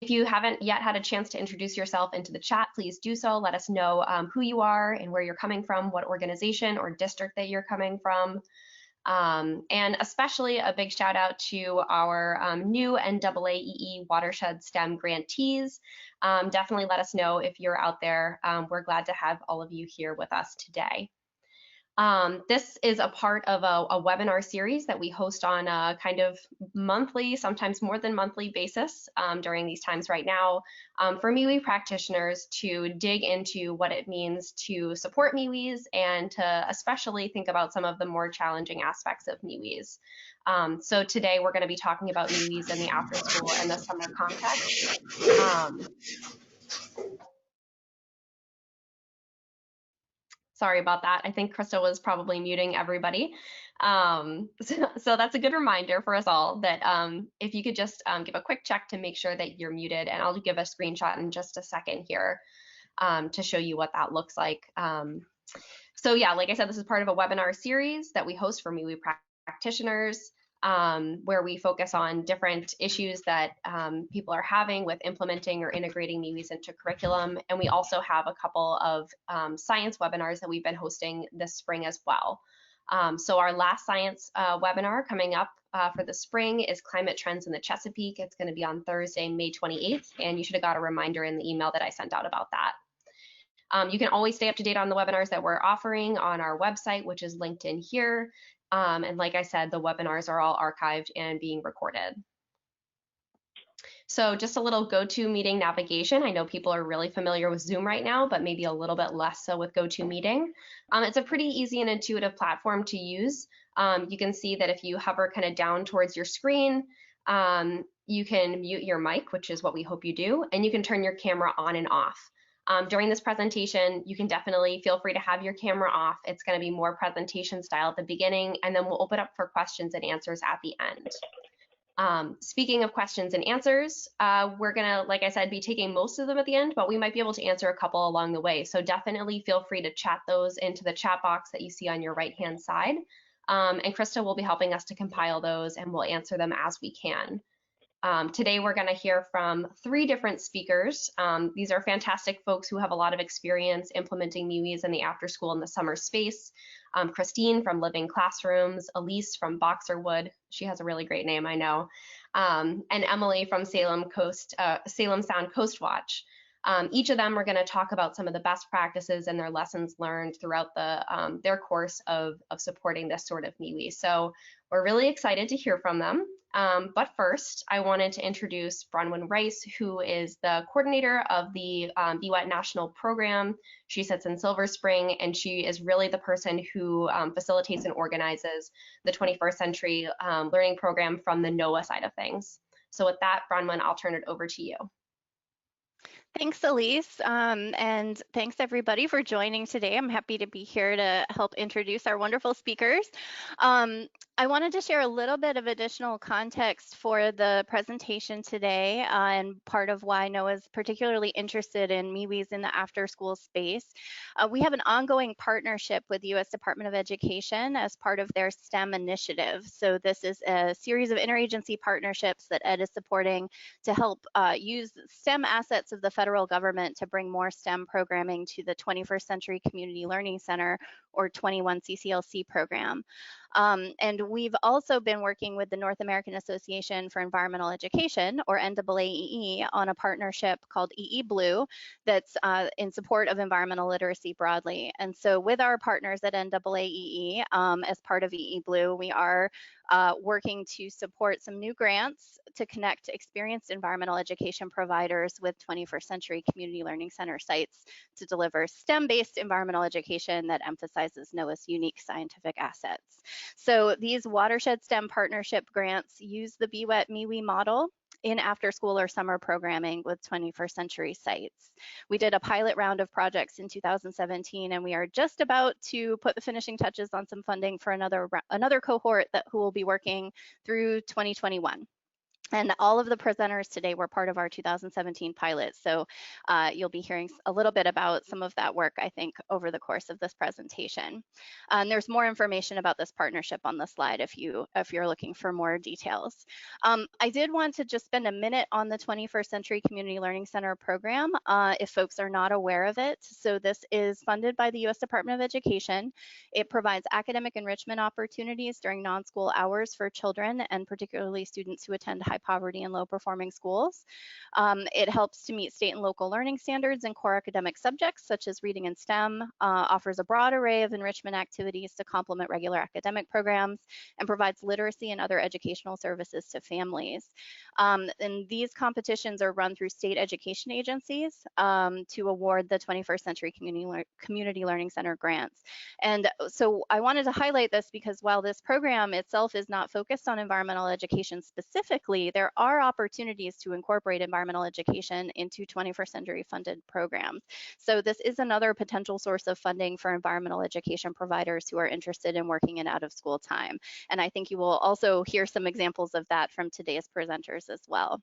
If you haven't yet had a chance to introduce yourself into the chat, please do so. Let us know who you are and where you're coming from, what organization or district that you're coming from. And especially a big shout out to our new NAAE Watershed Stem grantees. Definitely let us know if you're out there. We're glad to have all of you here with us today. This is a part of a webinar series that we host on a kind of monthly, sometimes more than monthly basis during these times right now for MWEE practitioners to dig into what it means to support MWEEs and to especially think about some of the more challenging aspects of MWEEs. So today we're going to be talking about MWEEs in the after school and the summer context. Sorry about that. I think Krista was probably muting everybody. So that's a good reminder for us all that if you could just give a quick check to make sure that you're muted, and I'll give a screenshot in just a second here to show you what that looks like. So yeah, like I said, this is part of a webinar series that we host for MWEE practitioners. Where we focus on different issues that people are having with implementing or integrating MWEEs into curriculum. And we also have a couple of science webinars that we've been hosting this spring as well. So our last science webinar coming up for the spring is Climate Trends in the Chesapeake. It's going to be on Thursday, May 28th, and you should have got a reminder in the email that I sent out about that. You can always stay up to date on the webinars that we're offering on our website, which is linked in here. And like I said, the webinars are all archived and being recorded. So just a little GoToMeeting navigation. I know people are really familiar with Zoom right now, but maybe a little bit less so with GoToMeeting. It's a pretty easy and intuitive platform to use. You can see that if you hover kind of down towards your screen, you can mute your mic, which is what we hope you do, and you can turn your camera on and off. During this presentation, you can definitely feel free to have your camera off. It's going to be more presentation style at the beginning, and then we'll open up for questions and answers at the end. Speaking of questions and answers, we're going to, like I said, be taking most of them at the end, but we might be able to answer a couple along the way. So definitely feel free to chat those into the chat box that you see on your right-hand side. And Krista will be helping us to compile those, and we'll answer them as we can. Today we're going to hear from 3 different speakers. These are fantastic folks who have a lot of experience implementing MWEEs in the after school and the summer space. Christine from Living Classrooms, Elise from Boxerwood, she has a really great name, I know, and Emily from Salem Sound Coast Watch. Each of them are going to talk about some of the best practices and their lessons learned throughout their course of supporting this sort of MWEE. So we're really excited to hear from them. But first, I wanted to introduce Bronwyn Rice, who is the coordinator of the BWEET National Program. She sits in Silver Spring, and she is really the person who facilitates and organizes the 21st Century Learning Program from the NOAA side of things. So with that, Bronwyn, I'll turn it over to you. Thanks, Elise, and thanks everybody for joining today. I'm happy to be here to help introduce our wonderful speakers. I wanted to share a little bit of additional context for the presentation today and part of why NOAA is particularly interested in MWEEs in the after-school space. We have an ongoing partnership with the U.S. Department of Education as part of their STEM initiative. So this is a series of interagency partnerships that ED is supporting to help use STEM assets of the federal government to bring more STEM programming to the 21st Century Community Learning Center, or 21 CCLC program. And we've also been working with the North American Association for Environmental Education, or NAAE, on a partnership called EE Blue that's in support of environmental literacy broadly. And so with our partners at NAAE, as part of EE Blue, we are working to support some new grants to connect experienced environmental education providers with 21st Century Community Learning Center sites to deliver STEM-based environmental education that emphasizes NOAA's unique scientific assets. So these Watershed Stem partnership grants use the BWEET MWEE model in after school or summer programming with 21st century sites. We did a pilot round of projects in 2017, and we are just about to put the finishing touches on some funding for another cohort who will be working through 2021. And all of the presenters today were part of our 2017 pilot. So you'll be hearing a little bit about some of that work, I think, over the course of this presentation. And there's more information about this partnership on the slide if you're looking for more details. I did want to just spend a minute on the 21st Century Community Learning Center program, if folks are not aware of it. So this is funded by the U.S. Department of Education. It provides academic enrichment opportunities during non-school hours for children, and particularly students who attend high poverty and low performing schools. It helps to meet state and local learning standards in core academic subjects such as reading and STEM, offers a broad array of enrichment activities to complement regular academic programs, and provides literacy and other educational services to families. And these competitions are run through state education agencies to award the 21st Century Community Learning Center grants. And so I wanted to highlight this because while this program itself is not focused on environmental education specifically, there are opportunities to incorporate environmental education into 21st century funded programs. So this is another potential source of funding for environmental education providers who are interested in working in out of school time. And I think you will also hear some examples of that from today's presenters as well.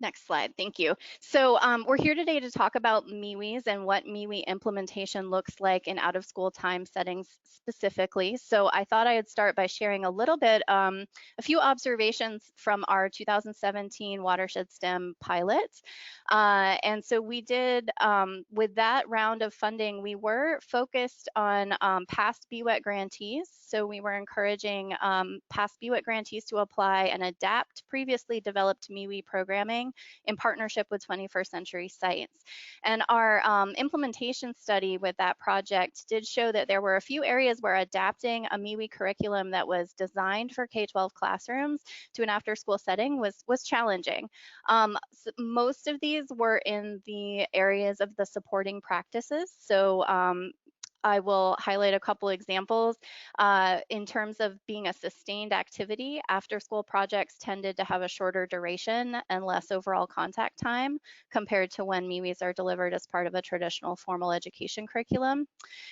Next slide, thank you. So we're here today to talk about MWEEs and what MWEE implementation looks like in out-of-school time settings specifically. So I thought I'd start by sharing a little bit, a few observations from our 2017 Watershed Stem pilot. And so we did, with that round of funding, we were focused on past BWET grantees. So we were encouraging past BWET grantees to apply and adapt previously developed MWEE programming in partnership with 21st century sites. And our implementation study with that project did show that there were a few areas where adapting a MWEE curriculum that was designed for K-12 classrooms to an after-school setting was challenging. So most of these were in the areas of the supporting practices. So I will highlight a couple examples. In terms of being a sustained activity, after school projects tended to have a shorter duration and less overall contact time compared to when MWEEs are delivered as part of a traditional formal education curriculum.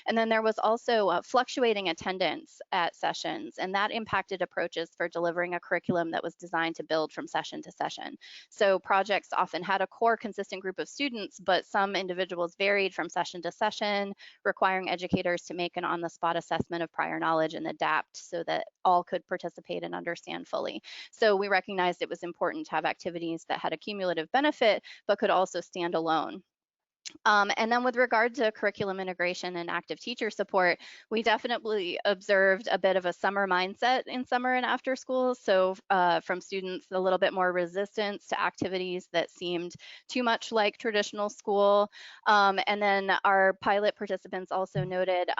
And then there was also fluctuating attendance at sessions, and that impacted approaches for delivering a curriculum that was designed to build from session to session. So projects often had a core consistent group of students, but some individuals varied from session to session, requiring educators to make an on-the-spot assessment of prior knowledge and adapt so that all could participate and understand fully. So we recognized it was important to have activities that had a cumulative benefit, but could also stand alone. And then with regard to curriculum integration and active teacher support, we definitely observed a bit of a summer mindset in summer and after school. So from students, a little bit more resistance to activities that seemed too much like traditional school. And then our pilot participants also noted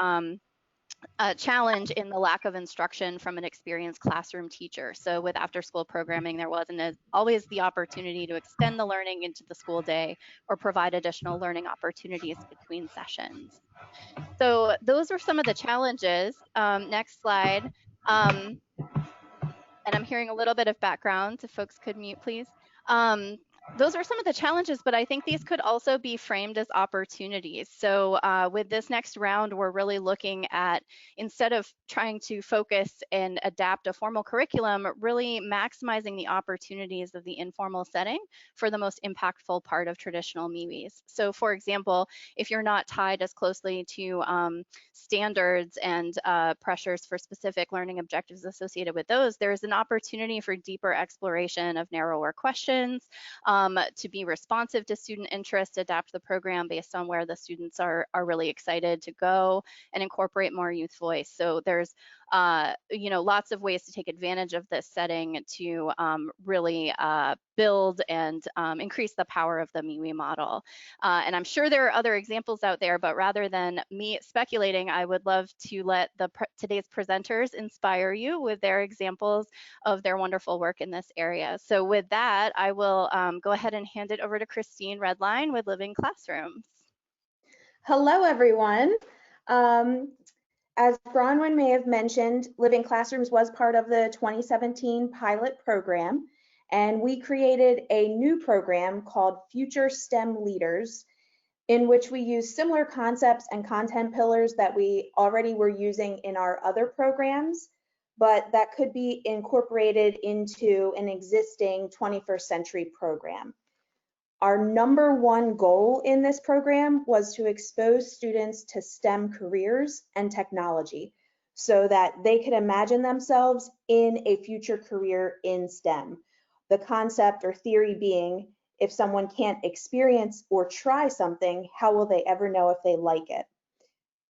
a challenge in the lack of instruction from an experienced classroom teacher. So with after school programming, there wasn't always the opportunity to extend the learning into the school day or provide additional learning opportunities between sessions. So those are some of the challenges. Next slide. And I'm hearing a little bit of background, if folks could mute, please. Those are some of the challenges, but I think these could also be framed as opportunities. So with this next round, we're really looking at, instead of trying to focus and adapt a formal curriculum, really maximizing the opportunities of the informal setting for the most impactful part of traditional MWEEs. So for example, if you're not tied as closely to standards and pressures for specific learning objectives associated with those, there's an opportunity for deeper exploration of narrower questions, to be responsive to student interest, adapt the program based on where the students are really excited to go, and incorporate more youth voice. So there's lots of ways to take advantage of this setting to really build and increase the power of the MWEE model. And I'm sure there are other examples out there, but rather than me speculating, I would love to let today's presenters inspire you with their examples of their wonderful work in this area. So with that, I will go ahead and hand it over to Christine Redline with Living Classrooms. Hello, everyone. As Bronwyn may have mentioned, Living Classrooms was part of the 2017 pilot program, and we created a new program called Future STEM Leaders, in which we use similar concepts and content pillars that we already were using in our other programs, but that could be incorporated into an existing 21st century program. Our #1 goal in this program was to expose students to STEM careers and technology so that they could imagine themselves in a future career in STEM. The concept or theory being, if someone can't experience or try something, how will they ever know if they like it?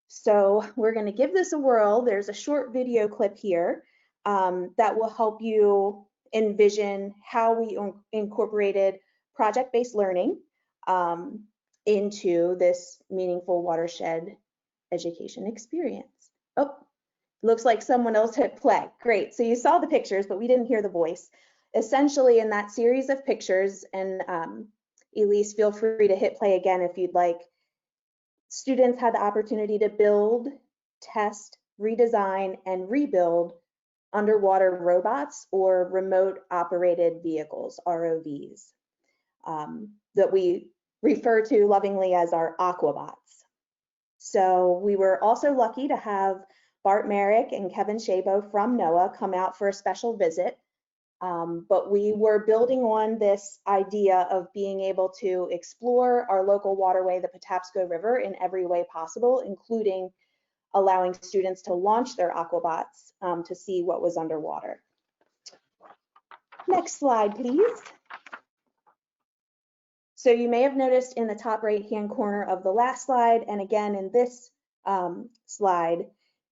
So we're going to give this a whirl. There's a short video clip here that will help you envision how we incorporated project-based learning into this meaningful watershed education experience. Oh, looks like someone else hit play. Great. So you saw the pictures, but we didn't hear the voice. Essentially, in that series of pictures, and Elise, feel free to hit play again if you'd like, students had the opportunity to build, test, redesign, and rebuild underwater robots or remote operated vehicles, ROVs, that we refer to lovingly as our aquabots. So we were also lucky to have Bart Merrick and Kevin Shabo from NOAA come out for a special visit. But we were building on this idea of being able to explore our local waterway, the Patapsco River, in every way possible, including allowing students to launch their aquabots to see what was underwater. Next slide, please. So you may have noticed in the top right-hand corner of the last slide, and again in this slide,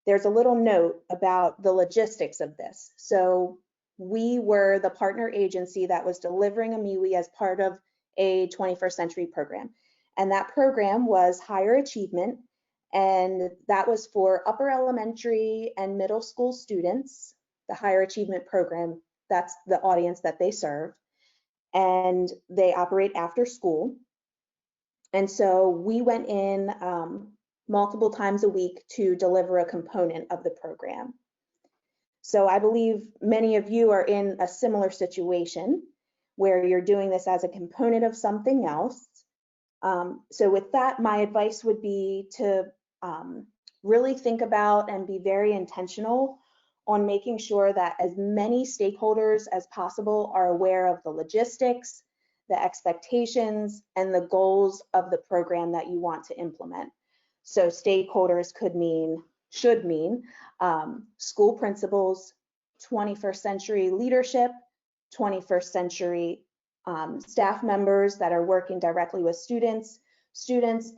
there's a little note about the logistics of this. So we were the partner agency that was delivering a MWEE as part of a 21st century program. And that program was higher achievement, and that was for upper elementary and middle school students, the higher achievement program, that's the audience that they serve. And they operate after school. And so we went in multiple times a week to deliver a component of the program. So I believe many of you are in a similar situation where you're doing this as a component of something else. So with that, my advice would be to really think about and be very intentional on making sure that as many stakeholders as possible are aware of the logistics, the expectations, and the goals of the program that you want to implement. So stakeholders should mean school principals, 21st century leadership, 21st century staff members that are working directly with students,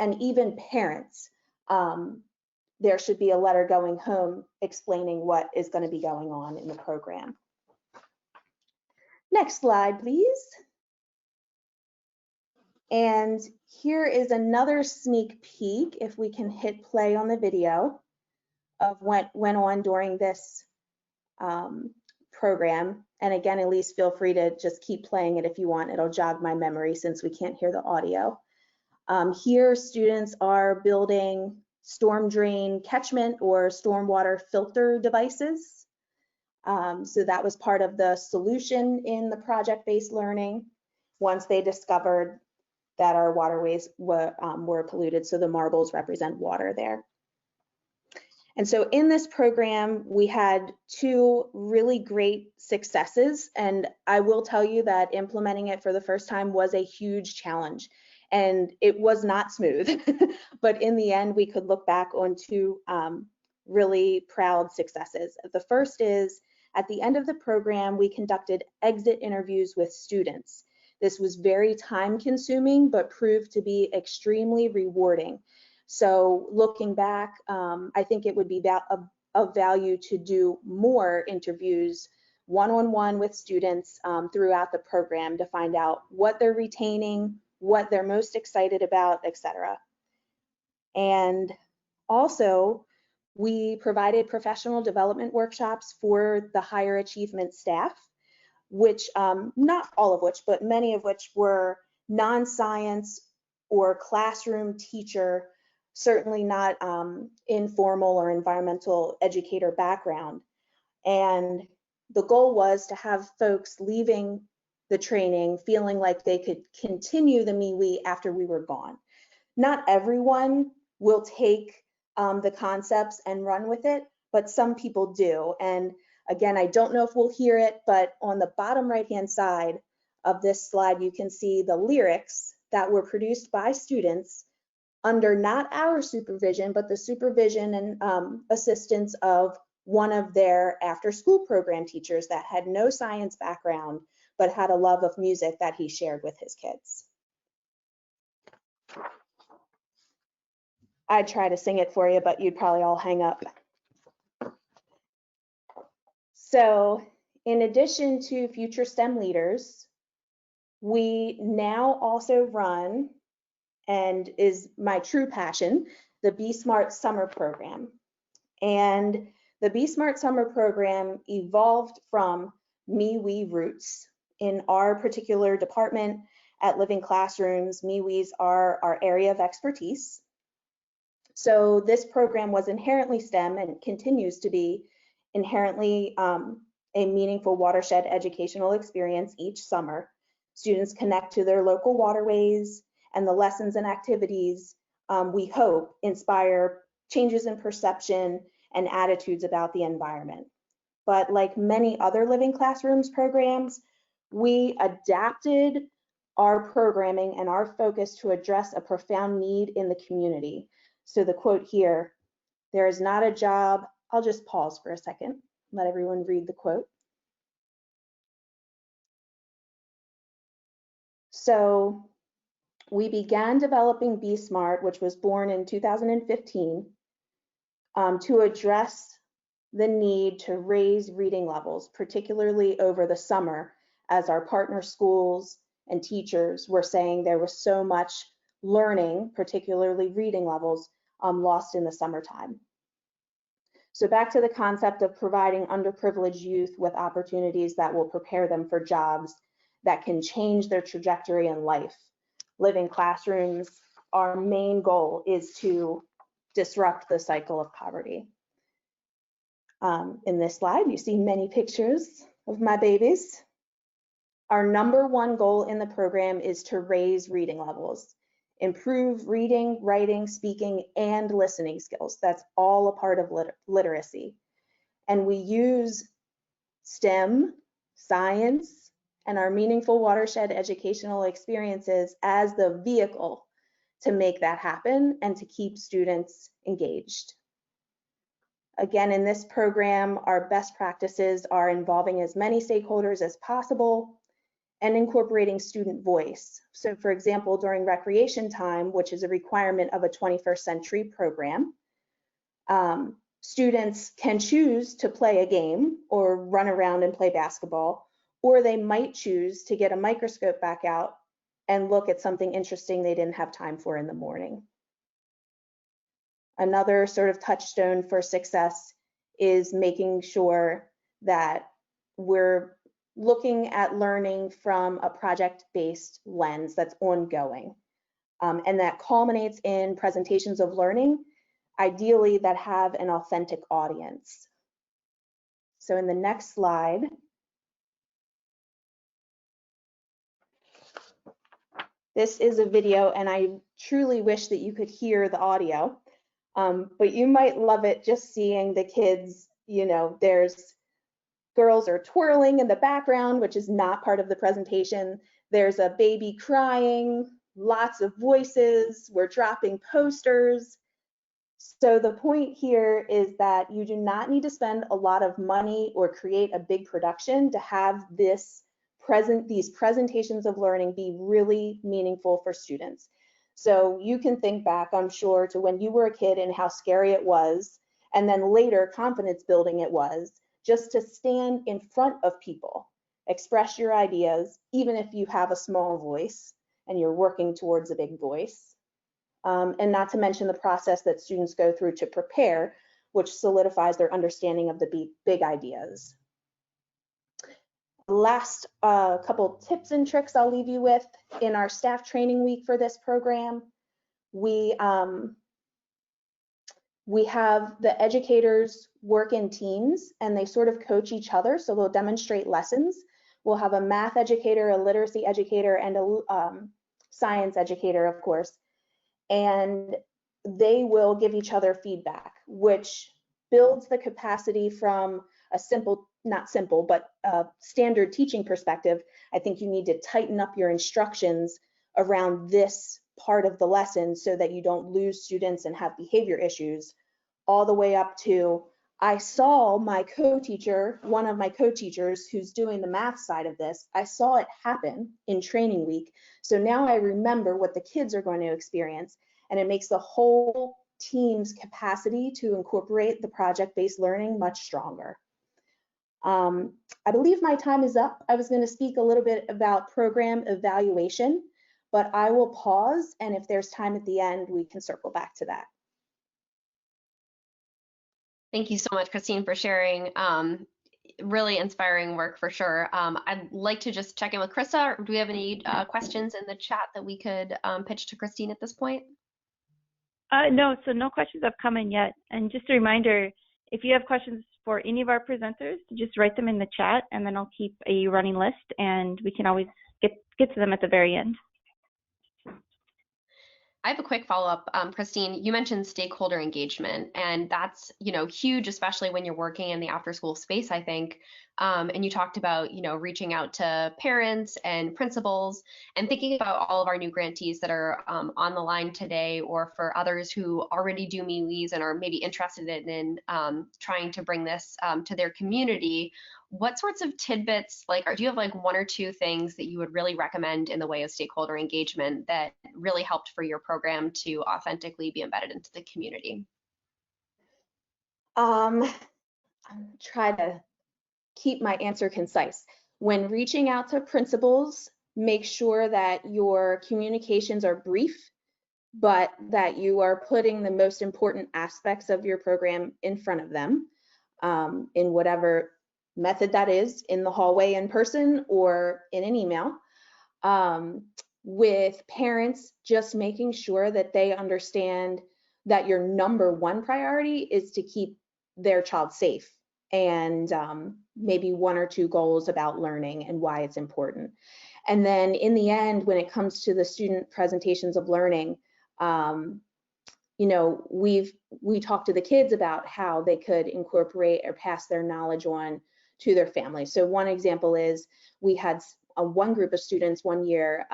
and even parents. There should be a letter going home explaining what is going to be going on in the program. Next slide, please. And here is another sneak peek, if we can hit play on the video, of what went on during this program. And again, Elise, feel free to just keep playing it if you want. It'll jog my memory since we can't hear the audio. Here, students are building storm drain catchment or stormwater filter devices. So that was part of the solution in the project-based learning once they discovered that our waterways were polluted. So the marbles represent water there. And so in this program, we had 2 really great successes. And I will tell you that implementing it for the first time was a huge challenge. And it was not smooth, but in the end, we could look back on 2 really proud successes. The first is, at the end of the program, we conducted exit interviews with students. This was very time consuming, but proved to be extremely rewarding. So looking back, I think it would be of value to do more interviews one-on-one with students throughout the program to find out what they're retaining, what they're most excited about, etc. And also, we provided professional development workshops for the higher achievement staff, which, not all of which, but many of which were non-science or classroom teacher, certainly not informal or environmental educator background. And the goal was to have folks leaving the training feeling like they could continue the MWEE after we were gone. Not everyone will take the concepts and run with it, but some people do. And Again, I don't know if we'll hear it, but on the bottom right-hand side of this slide, you can see the lyrics that were produced by students under not our supervision, but the supervision and assistance of one of their after-school program teachers that had no science background, but had a love of music that he shared with his kids. I'd try to sing it for you, but you'd probably all hang up. So in addition to Future STEM Leaders, we now also run, and is my true passion, the Be Smart Summer Program. And the Be Smart Summer Program evolved from MWEE roots. In our particular department at Living Classrooms, MWEEs are our area of expertise. So this program was inherently STEM and continues to be inherently a meaningful watershed educational experience each summer. Students connect to their local waterways, and the lessons and activities, we hope, inspire changes in perception and attitudes about the environment. But like many other Living Classrooms programs, we adapted our programming and our focus to address a profound need in the community. So the quote here, "There is not a job," I'll just pause for a second, let everyone read the quote. So we began developing Be Smart, which was born in 2015, to address the need to raise reading levels, particularly over the summer, as our partner schools and teachers were saying there was so much learning, particularly reading levels, lost in the summertime. So back to the concept of providing underprivileged youth with opportunities that will prepare them for jobs that can change their trajectory in life. Living Classrooms, our main goal is to disrupt the cycle of poverty. In this slide, you see many pictures of my babies. Our #1 goal in the program is to raise reading levels, improve reading, writing, speaking, and listening skills. That's all a part of literacy. And we use STEM, science, and our meaningful watershed educational experiences as the vehicle to make that happen and to keep students engaged. Again, in this program, our best practices are involving as many stakeholders as possible and incorporating student voice. So for example, during recreation time, which is a requirement of a 21st century program, students can choose to play a game or run around and play basketball, or they might choose to get a microscope back out and look at something interesting they didn't have time for in the morning. Another sort of touchstone for success is making sure that we're looking at learning from a project-based lens that's ongoing, and that culminates in presentations of learning, ideally that have an authentic audience. So in the next slide, this is a video, and I truly wish that you could hear the audio, but you might love it just seeing the kids. You know, there's girls are twirling in the background, which is not part of the presentation. There's a baby crying, lots of voices, we're dropping posters. So the point here is that you do not need to spend a lot of money or create a big production to have these presentations of learning be really meaningful for students. So you can think back, I'm sure, to when you were a kid and how scary it was, and then later confidence building it was, just to stand in front of people, express your ideas, even if you have a small voice and you're working towards a big voice. And not to mention the process that students go through to prepare, which solidifies their understanding of the big ideas. Last couple tips and tricks I'll leave you with. In our staff training week for this program, we have the educators work in teams and they sort of coach each other, so they'll demonstrate lessons. We'll have a math educator, a literacy educator, and a science educator, of course, and they will give each other feedback, which builds the capacity from a simple, not simple, but a standard teaching perspective, I think you need to tighten up your instructions around this part of the lesson so that you don't lose students and have behavior issues, all the way up to, I saw my co-teacher, one of my co-teachers who's doing the math side of this, I saw it happen in training week. So now I remember what the kids are going to experience, and it makes the whole team's capacity to incorporate the project-based learning much stronger. I believe my time is up. I was going to speak a little bit about program evaluation, but I will pause, and if there's time at the end, we can circle back to that. Thank you so much, Christine, for sharing. Really inspiring work for sure. I'd like to just check in with Krista. Do we have any questions in the chat that we could pitch to Christine at this point? No, so no questions have come in yet. And just a reminder, if you have questions for any of our presenters, just write them in the chat, and then I'll keep a running list, and we can always get to them at the very end. I have a quick follow-up, Christine. You mentioned stakeholder engagement, and that's huge, especially when you're working in the after-school space, I think. And you talked about reaching out to parents and principals, and thinking about all of our new grantees that are on the line today, or for others who already do MWEEs and are maybe interested in trying to bring this to their community. What sorts of tidbits, or do you have one or two things that you would really recommend in the way of stakeholder engagement that really helped for your program to authentically be embedded into the community? I'm trying to keep my answer concise. When reaching out to principals, make sure that your communications are brief, but that you are putting the most important aspects of your program in front of them in whatever method that is, in the hallway in person or in an email. With parents, just making sure that they understand that your number one priority is to keep their child safe, and maybe one or two goals about learning and why it's important. And then in the end, when it comes to the student presentations of learning, we talked to the kids about how they could incorporate or pass their knowledge on to their families. So one example is, we had one group of students one year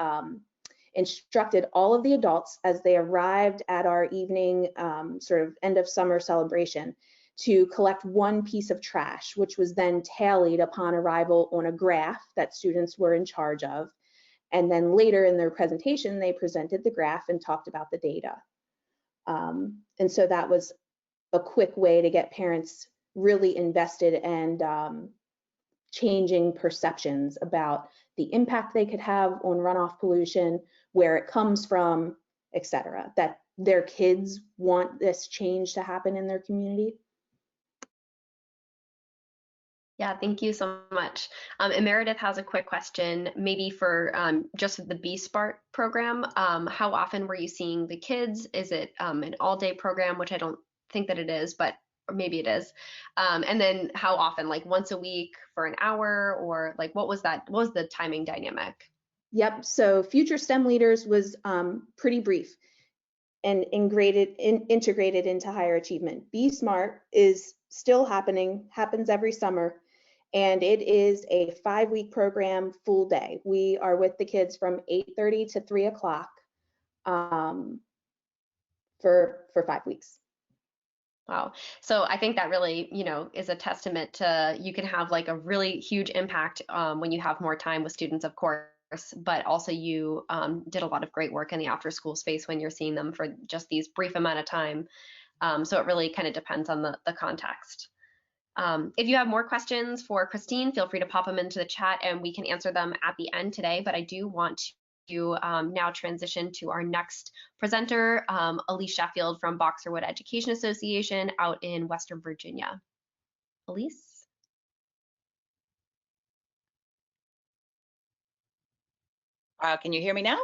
instructed all of the adults as they arrived at our evening sort of end of summer celebration to collect one piece of trash, which was then tallied upon arrival on a graph that students were in charge of. And then later in their presentation, they presented the graph and talked about the data. And so that was a quick way to get parents really invested and changing perceptions about the impact they could have on runoff pollution, where it comes from, et cetera, that their kids want this change to happen in their community. Yeah, thank you so much. And Meredith has a quick question, maybe for just the B-SPART program. How often were you seeing the kids? Is it an all-day program, which I don't think that it is, but or maybe it is. And then how often, once a week for an hour, or what was that? What was the timing dynamic? Yep, so Future STEM Leaders was pretty brief and integrated into higher achievement. Be Smart is still happening, happens every summer, and it is a 5-week program, full day. We are with the kids from 8:30 to 3 o'clock for 5 weeks. Wow. So I think that really, is a testament to, you can have a really huge impact when you have more time with students, of course, but also you did a lot of great work in the after school space when you're seeing them for just these brief amount of time. So it really kind of depends on the context. If you have more questions for Christine, feel free to pop them into the chat and we can answer them at the end today. But I do want to now transition to our next presenter, Elise Sheffield from Boxerwood Education Association out in Western Virginia. Elise? Can you hear me now?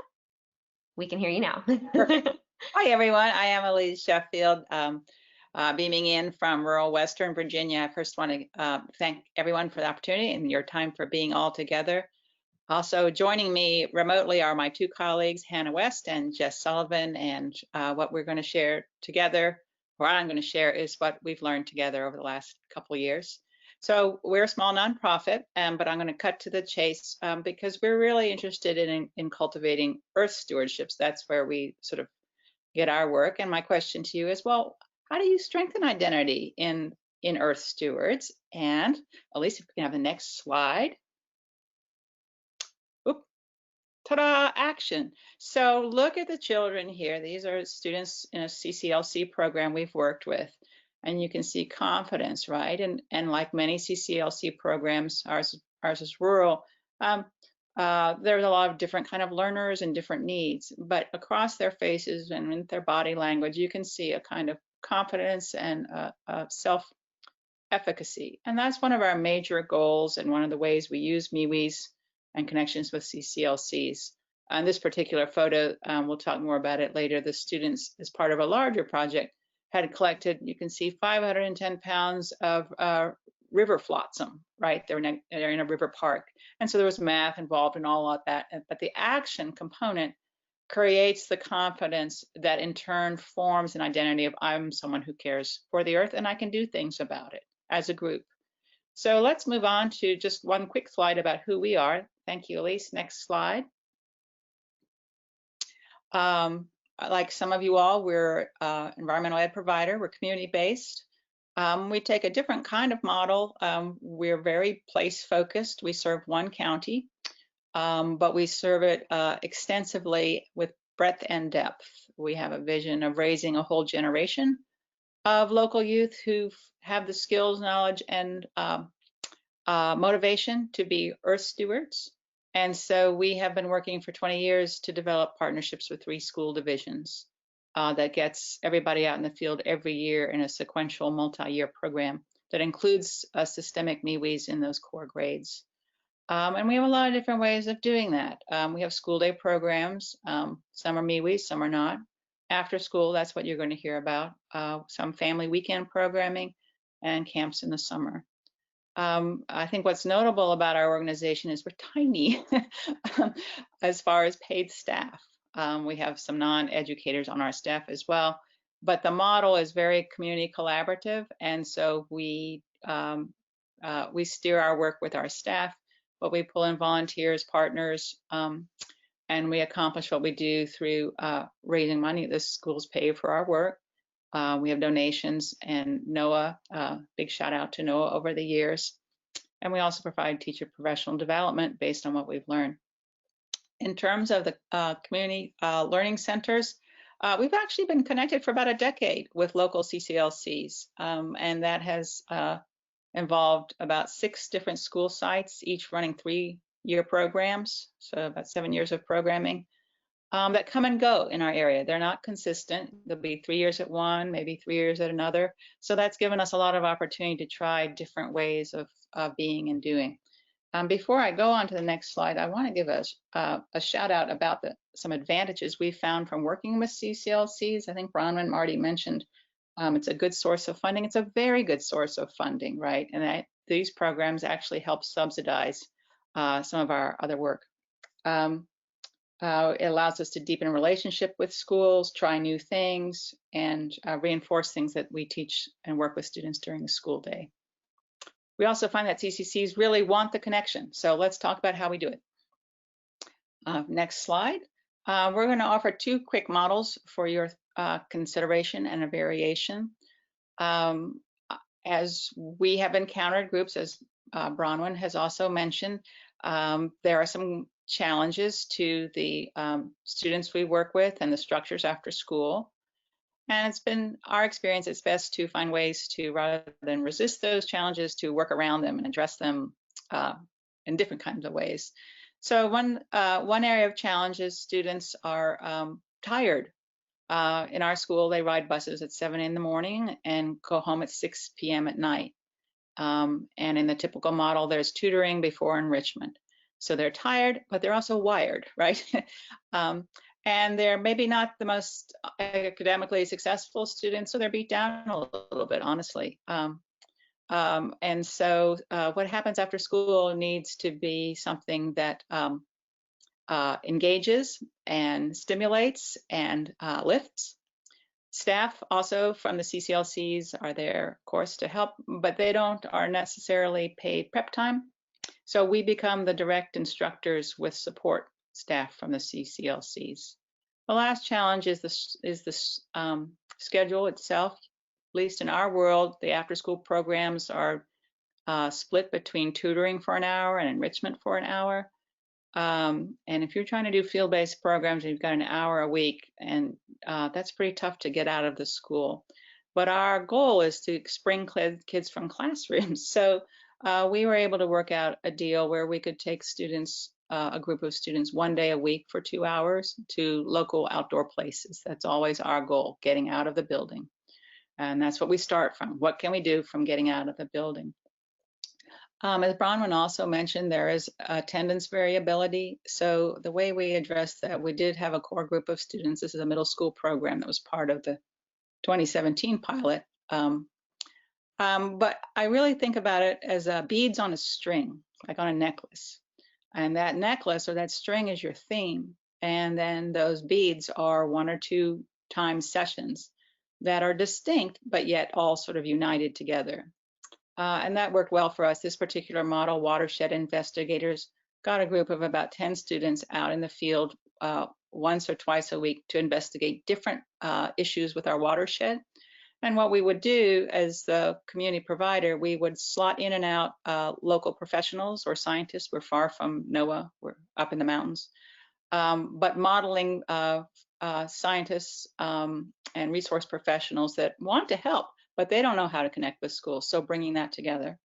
We can hear you now. Perfect. Hi, everyone. I am Elise Sheffield, beaming in from rural Western Virginia. I first want to thank everyone for the opportunity and your time for being all together. Also joining me remotely are my two colleagues, Hannah West and Jess Sullivan, and what we're going to share together, or I'm going to share, is what we've learned together over the last couple of years. So we're a small nonprofit, but I'm going to cut to the chase because we're really interested in cultivating Earth stewardships. That's where we sort of get our work. And my question to you is, well, how do you strengthen identity in Earth stewards? And Elise, if we can have the next slide. Oop. Ta-da, action. So look at the children here. These are students in a CCLC program we've worked with. And you can see confidence, right? And like many CCLC programs, ours is rural, there's a lot of different kind of learners and different needs, but across their faces and in their body language, you can see a kind of confidence and self-efficacy. And that's one of our major goals and one of the ways we use MWEEs and connections with CCLCs. On this particular photo, we'll talk more about it later, the students, as part of a larger project, had collected, you can see 510 pounds of river flotsam, right? They're in a river park. And so there was math involved and all of that, but the action component creates the confidence that in turn forms an identity of I'm someone who cares for the earth and I can do things about it as a group. So let's move on to just one quick slide about who we are. Thank you, Elise. Next slide. Like some of you all, we're environmental ed provider. We're community-based. We take a different kind of model. We're very place-focused. We serve one county, but we serve it extensively with breadth and depth. We have a vision of raising a whole generation of local youth who have the skills, knowledge, and motivation to be Earth stewards. And so we have been working for 20 years to develop partnerships with 3 school divisions that gets everybody out in the field every year in a sequential multi-year program that includes systemic MWEEs in those core grades. And we have a lot of different ways of doing that. We have school day programs. Some are MWEEs, some are not. After school, that's what you're going to hear about. Some family weekend programming and camps in the summer. I think what's notable about our organization is we're tiny as far as paid staff. We have some non-educators on our staff as well, but the model is very community collaborative, and so we steer our work with our staff, but we pull in volunteers, partners, and we accomplish what we do through raising money. The schools pay for our work. We have donations and NOAA, big shout out to NOAA over the years. And we also provide teacher professional development based on what we've learned. In terms of the community learning centers, we've actually been connected for about a decade with local CCLCs, and that has involved about 6 different school sites, each running 3-year programs, so about 7 years of programming. That come and go in our area. They're not consistent. There'll be 3 years at one, maybe 3 years at another. So that's given us a lot of opportunity to try different ways of being and doing. Before I go on to the next slide, I want to give a shout out about some advantages we found from working with CCLCs. I think Bronwyn already mentioned it's a good source of funding. It's a very good source of funding, right? And these programs actually help subsidize some of our other work. It allows us to deepen a relationship with schools, try new things, and reinforce things that we teach and work with students during the school day. We also find that CCCs really want the connection. So let's talk about how we do it. Next slide. We're going to offer 2 quick models for your consideration and a variation. As we have encountered groups, as Bronwyn has also mentioned, there are some challenges to the students we work with and the structures after school. And it's been our experience, it's best to find ways to, rather than resist those challenges, to work around them and address them in different kinds of ways. So one area of challenge is students are tired. In our school, they ride buses at 7 in the morning and go home at 6 p.m. at night. And in the typical model, there's tutoring before enrichment. So they're tired, but they're also wired, right? And they're maybe not the most academically successful students, so they're beat down a little bit, honestly. And so what happens after school needs to be something that engages and stimulates and lifts. Staff also from the CCLCs are there, of course, to help, but they aren't necessarily paid prep time. So we become the direct instructors with support staff from the CCLCs. The last challenge is the schedule itself. At least in our world, the after-school programs are split between tutoring for an hour and enrichment for an hour. And if you're trying to do field-based programs, you've got an hour a week, and that's pretty tough to get out of the school. But our goal is to spring kids from classrooms. So we were able to work out a deal where we could take students, a group of students, 1 day a week for 2 hours to local outdoor places. That's always our goal, getting out of the building. And that's what we start from. What can we do from getting out of the building? As Bronwyn also mentioned, there is attendance variability. So the way we addressed that, we did have a core group of students. This is a middle school program that was part of the 2017 pilot. But I really think about it as beads on a string, like on a necklace. And that necklace or that string is your theme. And then those beads are 1 or 2 time sessions that are distinct, but yet all sort of united together. And that worked well for us. This particular model, Watershed investigators got a group of about 10 students out in the field once or twice a week to investigate different issues with our watershed. And what we would do as the community provider, we would slot in and out local professionals or scientists. We're far from NOAA, we're up in the mountains. But modeling scientists and resource professionals that want to help, but they don't know how to connect with schools. So bringing that together.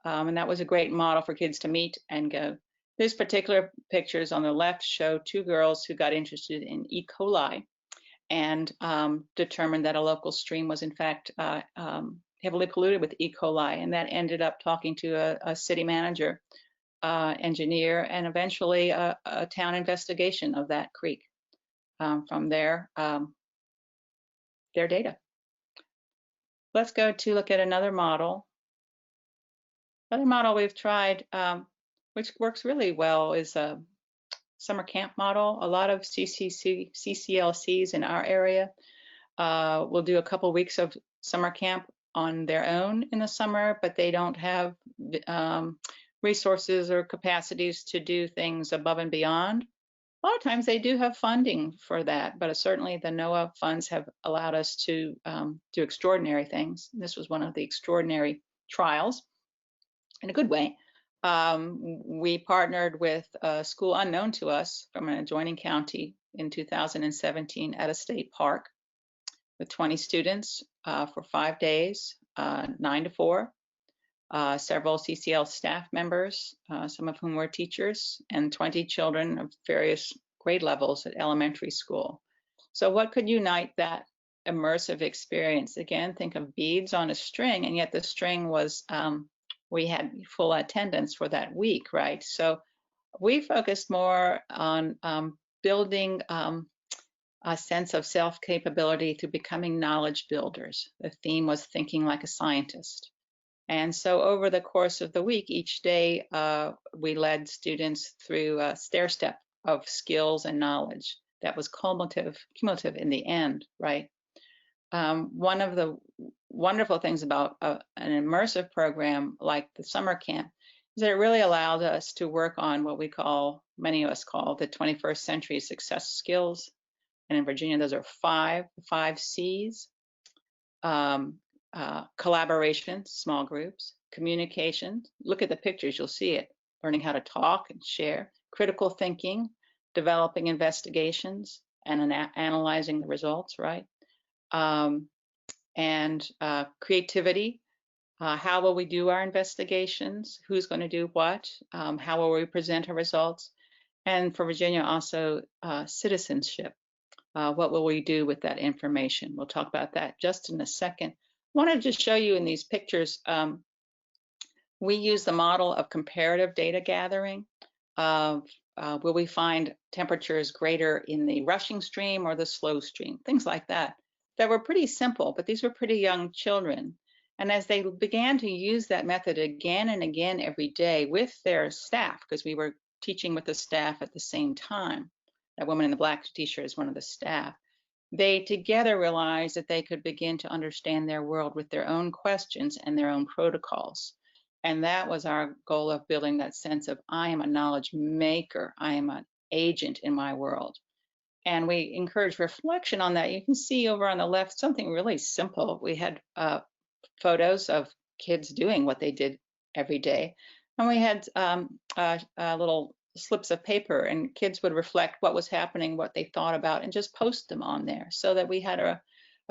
And that was a great model for kids to meet and go. These particular pictures on the left show 2 girls who got interested in E. coli and determined that a local stream was in fact heavily polluted with E. coli. And that ended up talking to a city manager, engineer, and eventually a town investigation of that creek from their data. Let's go to look at another model. Another model we've tried, which works really well, is a summer camp model. A lot of CCLCs in our area will do a couple weeks of summer camp on their own in the summer, but they don't have resources or capacities to do things above and beyond. A lot of times they do have funding for that, but certainly the NOAA funds have allowed us to do extraordinary things. This was one of the extraordinary trials in a good way. We partnered with a school unknown to us from an adjoining county in 2017 at a state park with 20 students for 5 days, 9 to 4. Several CCL staff members, some of whom were teachers, and 20 children of various grade levels at elementary school. So what could unite that immersive experience? Again, think of beads on a string, and yet the string was, we had full attendance for that week, right? So we focused more on building a sense of self-capability through becoming knowledge builders. The theme was thinking like a scientist. And so over the course of the week, each day, we led students through a stair step of skills and knowledge that was cumulative in the end, right? One of the wonderful things about an immersive program like the summer camp is that it really allowed us to work on what we call, many of us call, the 21st century success skills. And in Virginia, those are the 5 C's. Collaboration, small groups, communication. Look at the pictures, you'll see it. Learning how to talk and share, critical thinking, developing investigations, and analyzing the results, right? And creativity. How will we do our investigations? Who's going to do what? How will we present our results? And for Virginia, also citizenship. What will we do with that information? We'll talk about that just in a second. I want to just show you in these pictures, we use the model of comparative data gathering. Will we find temperatures greater in the rushing stream or the slow stream? Things like that. That were pretty simple, but these were pretty young children. And as they began to use that method again and again every day with their staff, because we were teaching with the staff at the same time, that woman in the black t-shirt is one of the staff, they together realized that they could begin to understand their world with their own questions and their own protocols. And that was our goal of building that sense of, I am a knowledge maker, I am an agent in my world. And we encourage reflection on that. You can see over on the left something really simple. We had photos of kids doing what they did every day. And we had little slips of paper, and kids would reflect what was happening, what they thought about, and just post them on there, so that we had a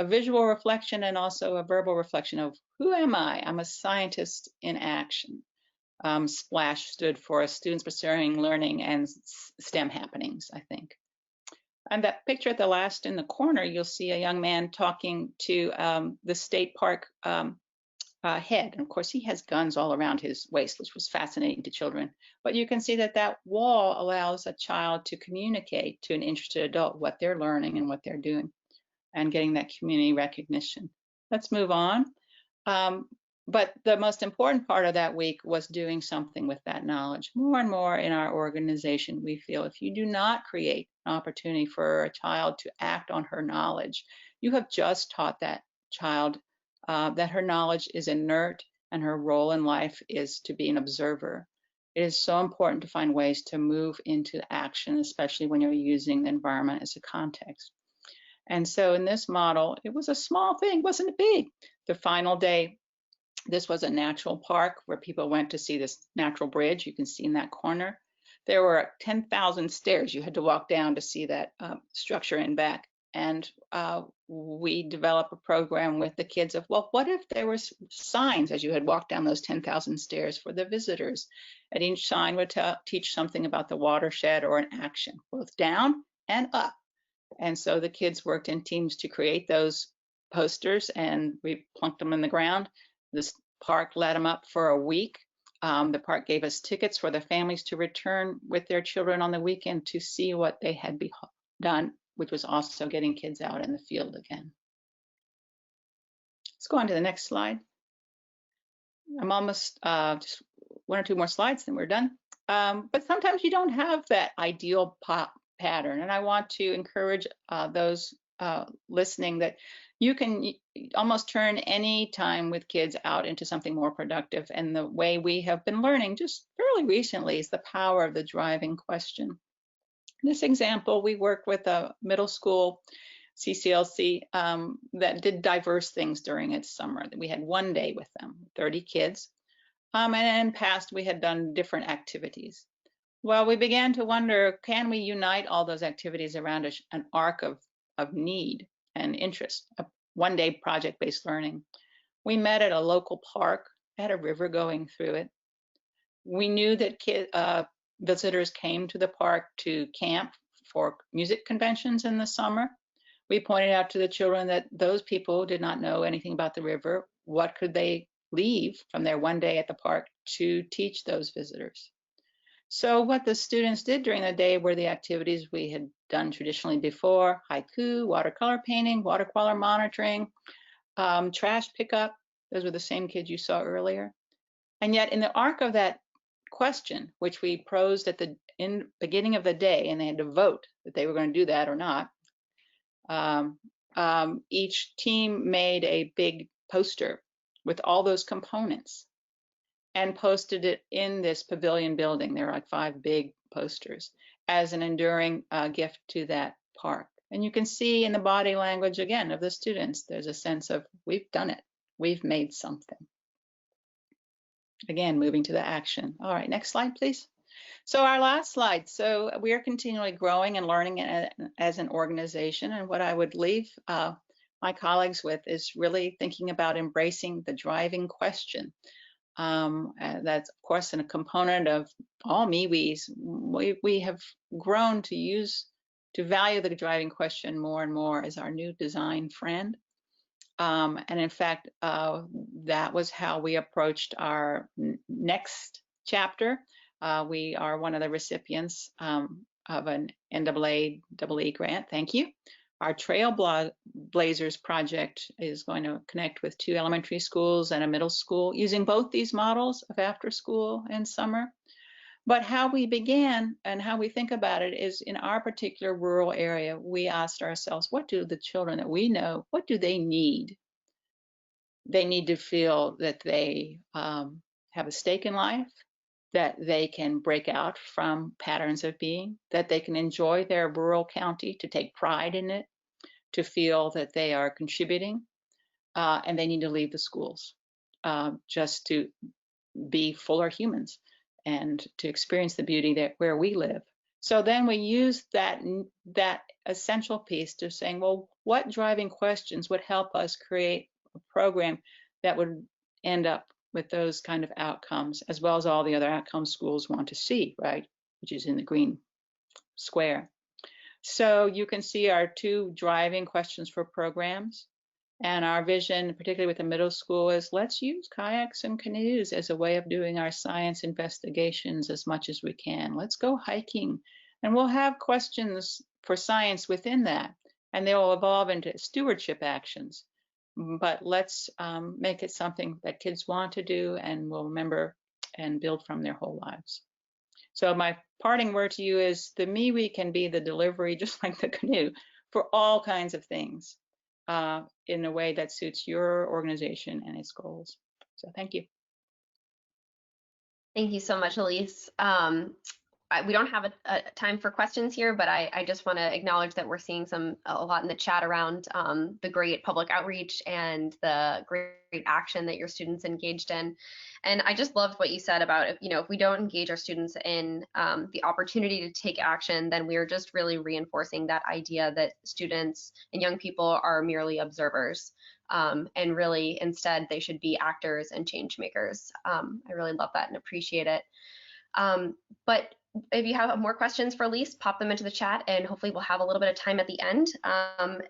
visual reflection and also a verbal reflection of, who am I? I'm a scientist in action. SPLASH stood for Students Pursuing Learning and STEM Happenings, I think. And that picture at the last in the corner, you'll see a young man talking to the state park head. And of course, he has guns all around his waist, which was fascinating to children. But you can see that that wall allows a child to communicate to an interested adult what they're learning and what they're doing, and getting that community recognition. Let's move on. But the most important part of that week was doing something with that knowledge. More and more in our organization, we feel if you do not create an opportunity for a child to act on her knowledge, you have just taught that child that her knowledge is inert and her role in life is to be an observer. It is so important to find ways to move into action, especially when you're using the environment as a context. And so in this model, it was a small thing, wasn't big. The final day, this was a natural park where people went to see this natural bridge. You can see in that corner. There were 10,000 stairs you had to walk down to see that structure and back. And we developed a program with the kids of, well, what if there were signs as you had walked down those 10,000 stairs for the visitors? And each sign would teach something about the watershed or an action, both down and up. And so the kids worked in teams to create those posters, and we plunked them in the ground. This park let them up for a week. The park gave us tickets for the families to return with their children on the weekend to see what they had done, which was also getting kids out in the field again. Let's go on to the next slide. I'm almost just one or two more slides, then we're done. But sometimes you don't have that ideal pattern, and I want to encourage those listening that you can almost turn any time with kids out into something more productive. And the way we have been learning just fairly recently is the power of the driving question. In this example, we worked with a middle school CCLC that did diverse things during its summer. We had one day with them, 30 kids. And in the past, we had done different activities. Well, we began to wonder, can we unite all those activities around an arc of need and interest, a one-day project-based learning? We met at a local park, had a river going through it. We knew that visitors came to the park to camp for music conventions in the summer. We pointed out to the children that those people did not know anything about the river. What could they leave from their one day at the park to teach those visitors? So what the students did during the day were the activities we had done traditionally before: haiku, watercolor painting, watercolor monitoring, trash pickup. Those were the same kids you saw earlier. And yet in the arc of that question, which we prosed at the beginning of the day, and they had to vote that they were going to do that or not, each team made a big poster with all those components and posted it in this pavilion building. There are like 5 big posters as an enduring gift to that park. And you can see in the body language again of the students, there's a sense of, we've done it, we've made something. Again, moving to the action. All right, next slide, please. So our last slide. So we are continually growing and learning as an organization. And what I would leave my colleagues with is really thinking about embracing the driving question. That's of course a component of all MWEEs. We have grown to value the driving question more and more as our new design friend. And in fact, that was how we approached our next chapter. We are one of the recipients of an NOAA grant. Thank you. Our Trailblazers project is going to connect with 2 elementary schools and a middle school using both these models of after school and summer. But how we began and how we think about it is in our particular rural area, we asked ourselves, what do the children that we know, what do they need? They need to feel that they have a stake in life, that they can break out from patterns of being, that they can enjoy their rural county, to take pride in it, to feel that they are contributing, and they need to leave the schools just to be fuller humans and to experience the beauty that where we live. So then we use that essential piece to saying, well, what driving questions would help us create a program that would end up with those kind of outcomes, as well as all the other outcomes schools want to see, right? Which is in the green square. So you can see our 2 driving questions for programs. And our vision, particularly with the middle school, is let's use kayaks and canoes as a way of doing our science investigations as much as we can. Let's go hiking. And we'll have questions for science within that, and they will evolve into stewardship actions. But let's make it something that kids want to do and will remember and build from their whole lives. So my parting word to you is the MWEE can be the delivery, just like the canoe, for all kinds of things. In a way that suits your organization and its goals. So thank you. Thank you so much, Elise. We don't have a time for questions here, but I just want to acknowledge that we're seeing a lot in the chat around the great public outreach and the great action that your students engaged in. And I just loved what you said about, if we don't engage our students in the opportunity to take action, then we are just really reinforcing that idea that students and young people are merely observers. And really, instead, they should be actors and change makers. I really love that and appreciate it. But if you have more questions for Elise, pop them into the chat, and hopefully we'll have a little bit of time at the end.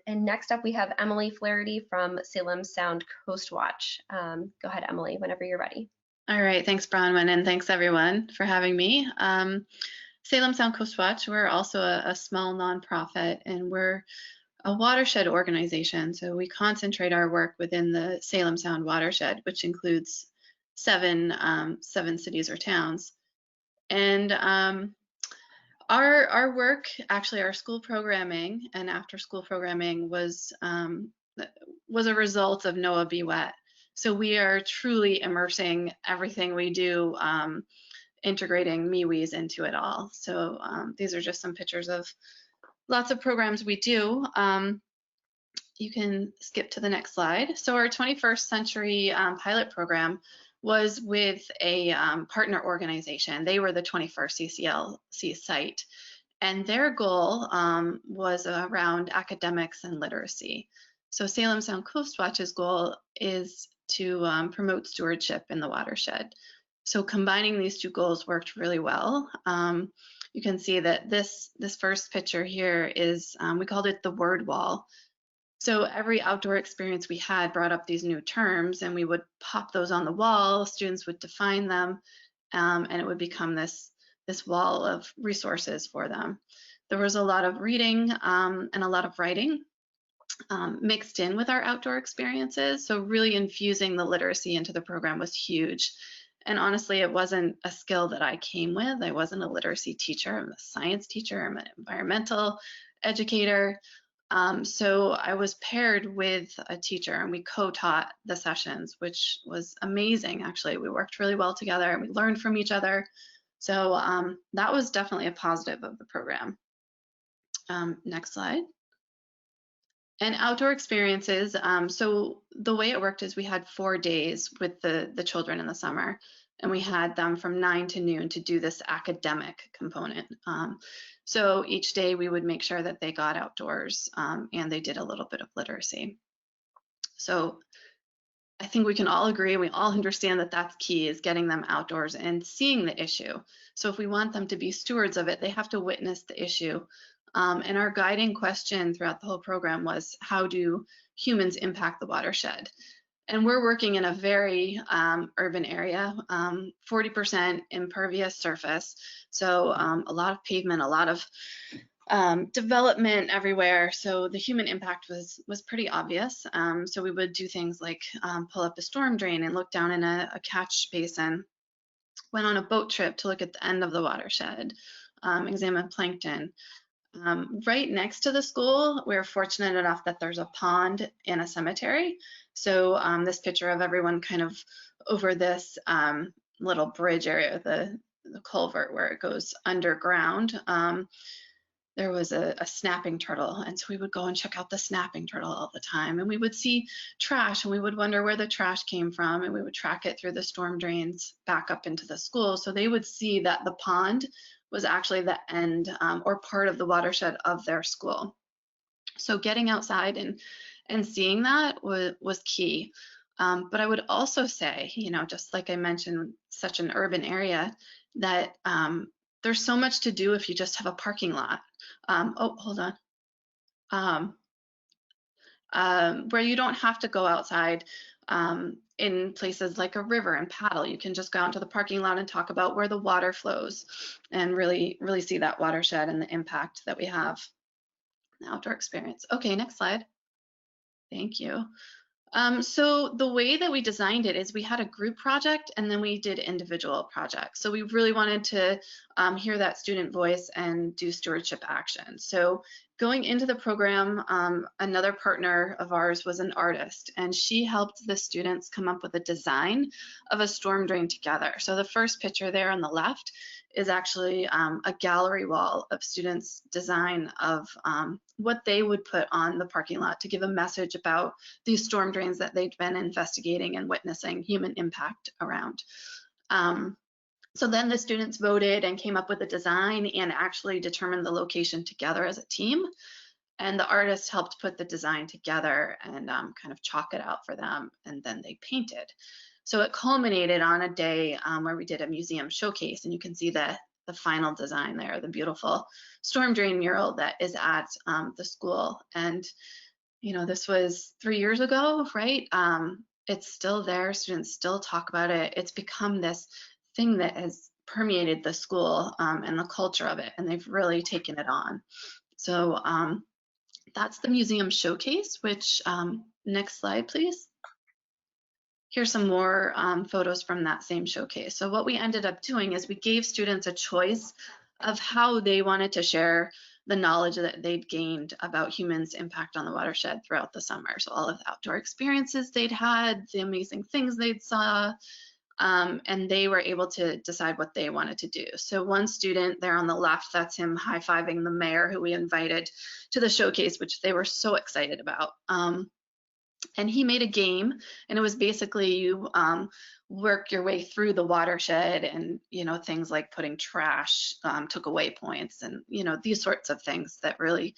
And next up, we have Emily Flaherty from Salem Sound Coast Watch. Go ahead, Emily, whenever you're ready. All right, thanks, Bronwyn, and thanks everyone for having me. Salem Sound Coast Watch, we're also a small nonprofit, and we're a watershed organization. So we concentrate our work within the Salem Sound watershed, which includes seven cities or towns. And our work, actually our school programming and after school programming was a result of NOAA BWET. So we are truly immersing everything we do, integrating MWEEs into it all. So these are just some pictures of lots of programs we do. You can skip to the next slide. So our 21st century pilot program was with a partner organization. They were the 21st CCLC site, and their goal was around academics and literacy. So Salem Sound Coast Watch's goal is to promote stewardship in the watershed. So combining these 2 goals worked really well. You can see that this first picture here is, we called it the word wall. So every outdoor experience we had brought up these new terms, and we would pop those on the wall, students would define them, and it would become this wall of resources for them. There was a lot of reading and a lot of writing mixed in with our outdoor experiences, so really infusing the literacy into the program was huge. And honestly, it wasn't a skill that I came with. I wasn't a literacy teacher. I'm a science teacher. I'm an environmental educator. So I was paired with a teacher, and we co-taught the sessions, which was amazing. Actually, we worked really well together, and we learned from each other. So that was definitely a positive of the program. Next slide. And outdoor experiences. So the way it worked is we had 4 days with the children in the summer, and we had them from 9 to noon to do this academic component. So each day we would make sure that they got outdoors and they did a little bit of literacy. So I think we can all agree, we all understand that that's key, is getting them outdoors and seeing the issue. So if we want them to be stewards of it, they have to witness the issue. And our guiding question throughout the whole program was, how do humans impact the watershed? And we're working in a very urban area, 40% impervious surface. So a lot of pavement, a lot of development everywhere. So the human impact was pretty obvious. So we would do things like pull up a storm drain and look down in a catch basin. went on a boat trip to look at the end of the watershed, examine plankton. Right next to the school, we're fortunate enough that there's a pond and a cemetery. So this picture of everyone kind of over this little bridge area, the culvert where it goes underground, there was a snapping turtle. And so we would go and check out the snapping turtle all the time. And we would see trash and we would wonder where the trash came from. And we would track it through the storm drains back up into the school. So they would see that the pond was actually the end or part of the watershed of their school. So getting outside and seeing that was key. But I would also say, you know, just like I mentioned, such an urban area, that there's so much to do if you just have a parking lot. Oh, hold on. Where you don't have to go outside in places like a river and paddle. You can just go out into the parking lot and talk about where the water flows and really see that watershed and the impact that we have in the outdoor experience. Okay, next slide. Thank you. So the way that we designed it is we had a group project and then we did individual projects. So we really wanted to hear that student voice and do stewardship action. So going into the program, another partner of ours was an artist and she helped the students come up with a design of a storm drain together. So the first picture there on the left is actually a gallery wall of students' design of what they would put on the parking lot to give a message about these storm drains that they'd been investigating and witnessing human impact around. So then the students voted and came up with a design and actually determined the location together as a team. And the artist helped put the design together and kind of chalk it out for them, and then they painted. So it culminated on a day where we did a museum showcase, and you can see the final design there, the beautiful storm drain mural that is at the school. And you know, this was 3 years ago, right? It's still there. Students still talk about it. It's become this thing that has permeated the school and the culture of it, and they've really taken it on. So that's the museum showcase, which next slide, please. Here's some more photos from that same showcase. So what we ended up doing is we gave students a choice of how they wanted to share the knowledge that they'd gained about humans' impact on the watershed throughout the summer. So all of the outdoor experiences they'd had, the amazing things they'd saw, and they were able to decide what they wanted to do. So one student there on the left, that's him high-fiving the mayor who we invited to the showcase, which they were so excited about. And he made a game, and it was basically you work your way through the watershed, and you know, things like putting trash took away points, and you know, these sorts of things that really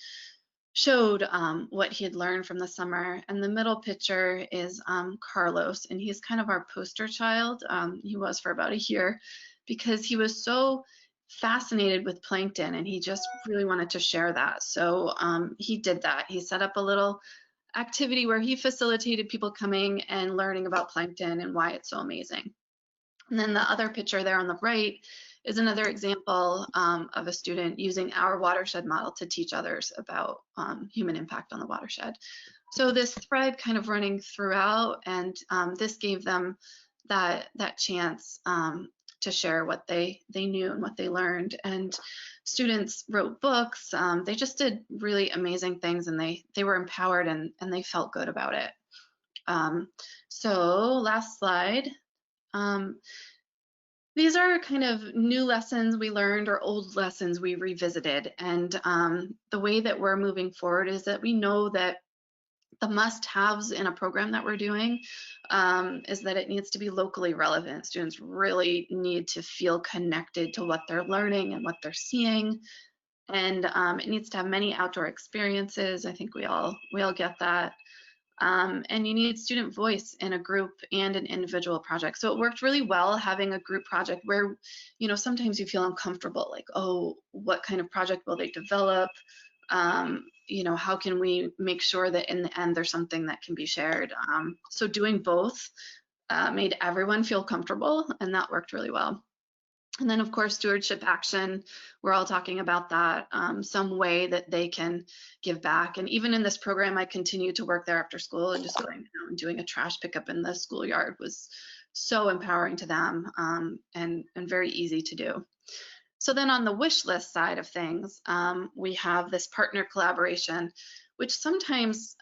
showed what he had learned from the summer. And the middle picture is Carlos, and he's kind of our poster child. He was for about a year because he was so fascinated with plankton, and he just really wanted to share that. So he did that. He set up a little activity where he facilitated people coming and learning about plankton and why it's so amazing. And then the other picture there on the right is another example of a student using our watershed model to teach others about human impact on the watershed. So this thread kind of running throughout, and this gave them that chance to share what they knew and what they learned. And students wrote books. They just did really amazing things, and they were empowered and they felt good about it. So last slide. These are kind of new lessons we learned or old lessons we revisited. And the way that we're moving forward is that we know that the must-haves in a program that we're doing is that it needs to be locally relevant. Students really need to feel connected to what they're learning and what they're seeing. And it needs to have many outdoor experiences. I think we all get that. And you need student voice in a group and an individual project. So it worked really well having a group project where, you know, sometimes you feel uncomfortable, like, oh, what kind of project will they develop? You know, how can we make sure that in the end there's something that can be shared? So doing both made everyone feel comfortable, and that worked really well. And then, of course, stewardship action, we're all talking about that, some way that they can give back. And even in this program, I continue to work there after school, and just going out and doing a trash pickup in the schoolyard was so empowering to them, and very easy to do. So then on the wish list side of things, we have this partner collaboration, which sometimes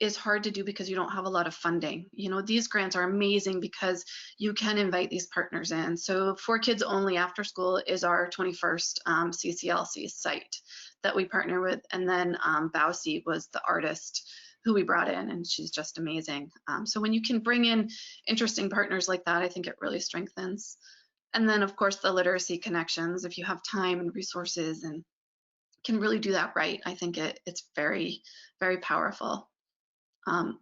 is hard to do because you don't have a lot of funding. You know, these grants are amazing because you can invite these partners in. So For Kids Only After School is our 21st CCLC site that we partner with. And then Bausi was the artist who we brought in, and she's just amazing. So when you can bring in interesting partners like that, I think it really strengthens. And then of course the literacy connections, if you have time and resources and can really do that right, I think it's very, very powerful.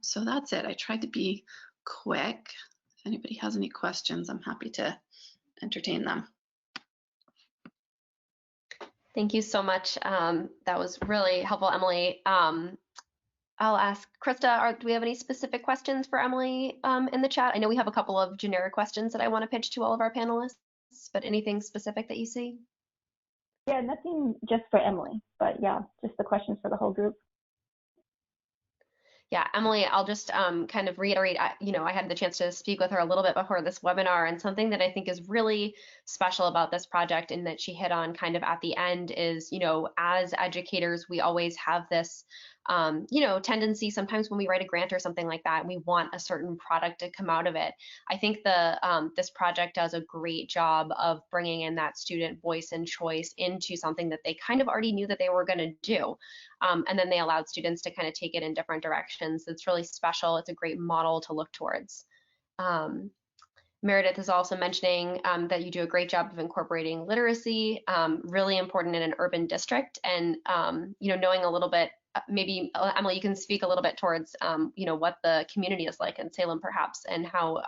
So that's it. I tried to be quick. If anybody has any questions, I'm happy to entertain them. Thank you so much. That was really helpful, Emily. I'll ask Krista, do we have any specific questions for Emily in the chat? I know we have a couple of generic questions that I want to pitch to all of our panelists, but anything specific that you see? Yeah, nothing just for Emily, but yeah, just the questions for the whole group. Yeah, Emily, I'll just kind of reiterate, I had the chance to speak with her a little bit before this webinar, and something that I think is really special about this project and that she hit on kind of at the end is, as educators, we always have this, tendency sometimes when we write a grant or something like that, we want a certain product to come out of it. I think this project does a great job of bringing in that student voice and choice into something that they kind of already knew that they were going to do. And then they allowed students to kind of take it in different directions. It's really special. It's a great model to look towards. Meredith is also mentioning that you do a great job of incorporating literacy, really important in an urban district. And, knowing a little bit, maybe Emily, you can speak a little bit towards, what the community is like in Salem perhaps, and how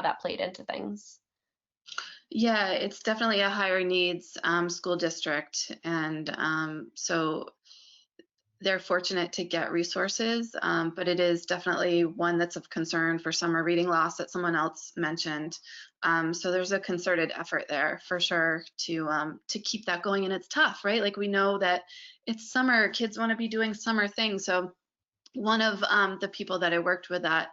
that played into things. Yeah, it's definitely a higher needs school district. And so they're fortunate to get resources, but it is definitely one that's of concern for summer reading loss that someone else mentioned. So there's a concerted effort there for sure to keep that going, and it's tough, right? Like we know that it's summer, kids want to be doing summer things. So one of the people that I worked with at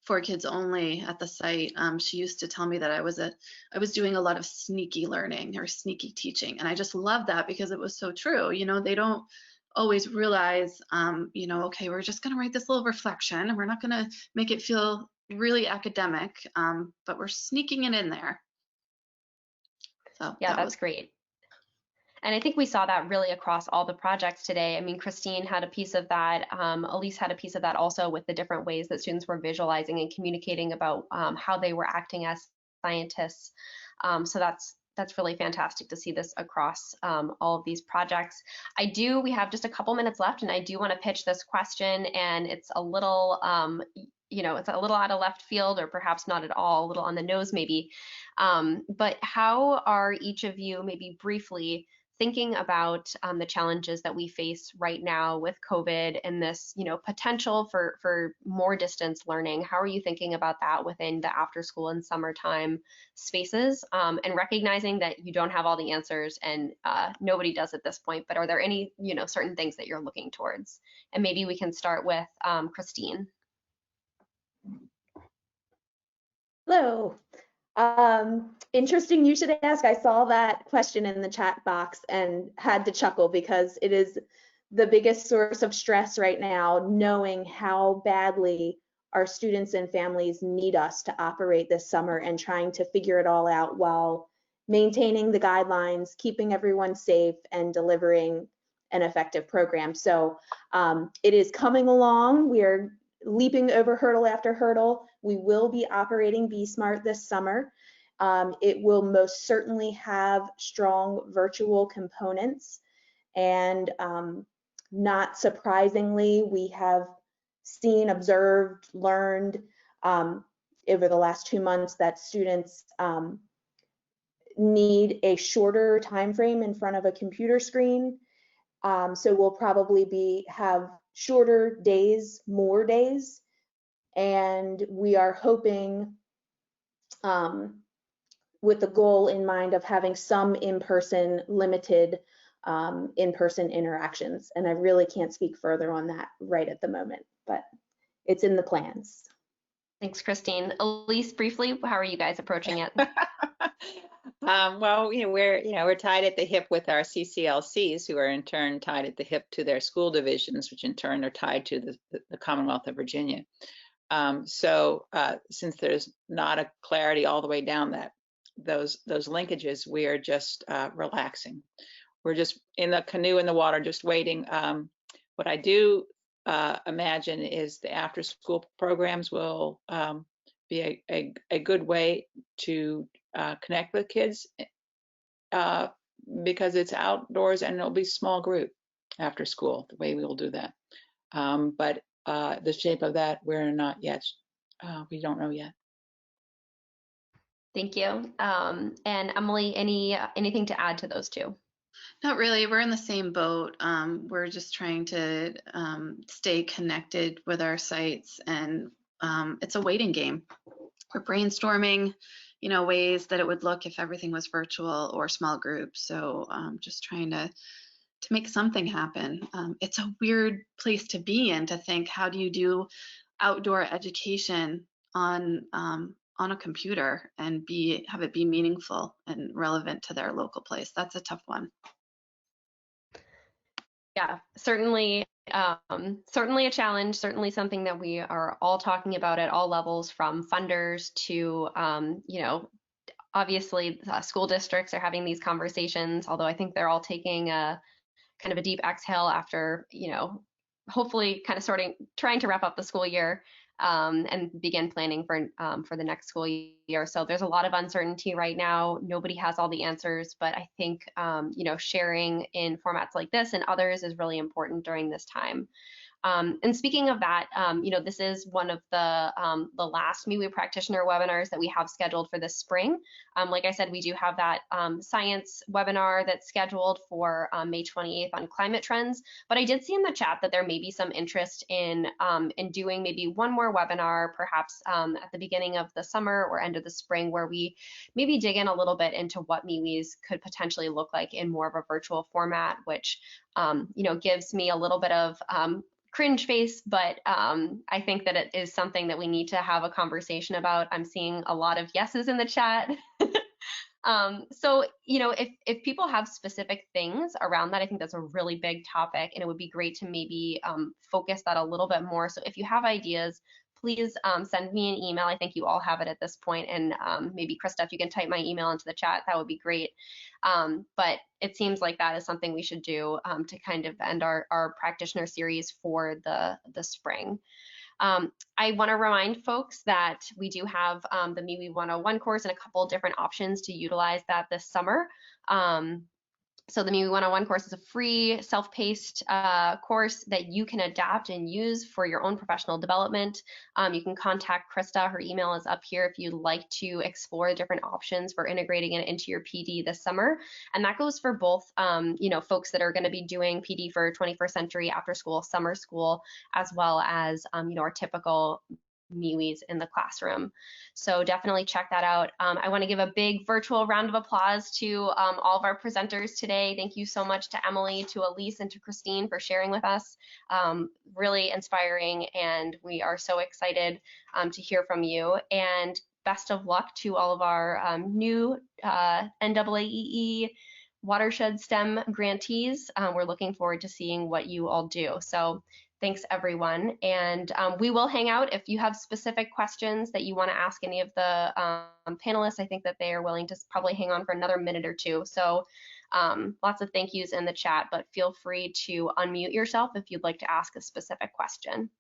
For Kids Only at the site, she used to tell me that I was doing a lot of sneaky learning or sneaky teaching, and I just love that because it was so true. They don't always realize, okay, we're just going to write this little reflection and we're not going to make it feel really academic, but we're sneaking it in there. So yeah, that's great. And I think we saw that really across all the projects today. I mean, Christine had a piece of that. Elise had a piece of that also with the different ways that students were visualizing and communicating about how they were acting as scientists. So that's really fantastic to see this across all of these projects. We have just a couple minutes left, and I do want to pitch this question, and it's a little, it's a little out of left field, or perhaps not at all, a little on the nose maybe. But how are each of you, maybe briefly, thinking about the challenges that we face right now with COVID and this, potential for more distance learning? How are you thinking about that within the after school and summertime spaces? And recognizing that you don't have all the answers, and nobody does at this point, but are there any, certain things that you're looking towards? And maybe we can start with Christine. Hello. Interesting you should ask. I saw that question in the chat box and had to chuckle because it is the biggest source of stress right now, knowing how badly our students and families need us to operate this summer and trying to figure it all out while maintaining the guidelines, keeping everyone safe, and delivering an effective program. So it is coming along. We are leaping over hurdle after hurdle. We will be operating Be Smart this summer. It will most certainly have strong virtual components, and not surprisingly, we have seen, observed, learned over the last 2 months that students need a shorter time frame in front of a computer screen. So we'll probably have shorter days, more days, and we are hoping with the goal in mind of having some in-person, limited in-person interactions. And I really can't speak further on that right at the moment, but it's in the plans. Thanks, Christine. Elise, briefly, how are you guys approaching it? Well, we're tied at the hip with our CCLCs, who are in turn tied at the hip to their school divisions, which in turn are tied to the Commonwealth of Virginia. So since there's not a clarity all the way down those linkages, we are just relaxing. We're just in the canoe in the water, just waiting. What I do imagine is the after-school programs will be a good way to connect with kids because it's outdoors and it'll be small group after school, the way we will do that. But the shape of that, we're not yet, we don't know yet. Thank you. And Emily, anything to add to those two? Not really. We're in the same boat. We're just trying to stay connected with our sites, and it's a waiting game. We're brainstorming, ways that it would look if everything was virtual or small groups. So just trying to make something happen. It's a weird place to be in, to think, how do you do outdoor education on a computer and have it be meaningful and relevant to their local place? That's a tough one. Yeah, certainly a challenge, certainly something that we are all talking about at all levels, from funders to, obviously school districts are having these conversations, although I think they're all taking a kind of a deep exhale after, hopefully kind of trying to wrap up the school year and begin planning for the next school year. So there's a lot of uncertainty right now. Nobody has all the answers, but I think sharing in formats like this and others is really important during this time. And speaking of that, this is one of the last MWEE Practitioner webinars that we have scheduled for this spring. Like I said, we do have that science webinar that's scheduled for May 28th on climate trends. But I did see in the chat that there may be some interest in doing maybe one more webinar, perhaps at the beginning of the summer or end of the spring, where we maybe dig in a little bit into what MWEEs could potentially look like in more of a virtual format, which gives me a little bit of cringe face, but I think that it is something that we need to have a conversation about. I'm seeing a lot of yeses in the chat. So, if people have specific things around that, I think that's a really big topic, and it would be great to maybe focus that a little bit more. So if you have ideas, please send me an email. I think you all have it at this point, and maybe Krista, if you can type my email into the chat, that would be great. But it seems like that is something we should do to kind of end our practitioner series for the spring. I want to remind folks that we do have the MWEE 101 course and a couple different options to utilize that this summer. So the MWEE 101 course is a free, self-paced course that you can adapt and use for your own professional development. You can contact Krista. Her email is up here if you'd like to explore different options for integrating it into your PD this summer. And that goes for both, folks that are going to be doing PD for 21st century after school, summer school, as well as, our typical MWEEs in the classroom. So definitely check that out. I want to give a big virtual round of applause to all of our presenters today. Thank you so much to Emily, to Elise, and to Christine for sharing with us. Really inspiring, and we are so excited to hear from you. And best of luck to all of our new NOAA Watershed Stem grantees. We're looking forward to seeing what you all do. So thanks, everyone. And we will hang out. If you have specific questions that you want to ask any of the panelists, I think that they are willing to probably hang on for another minute or two. So lots of thank yous in the chat, but feel free to unmute yourself if you'd like to ask a specific question.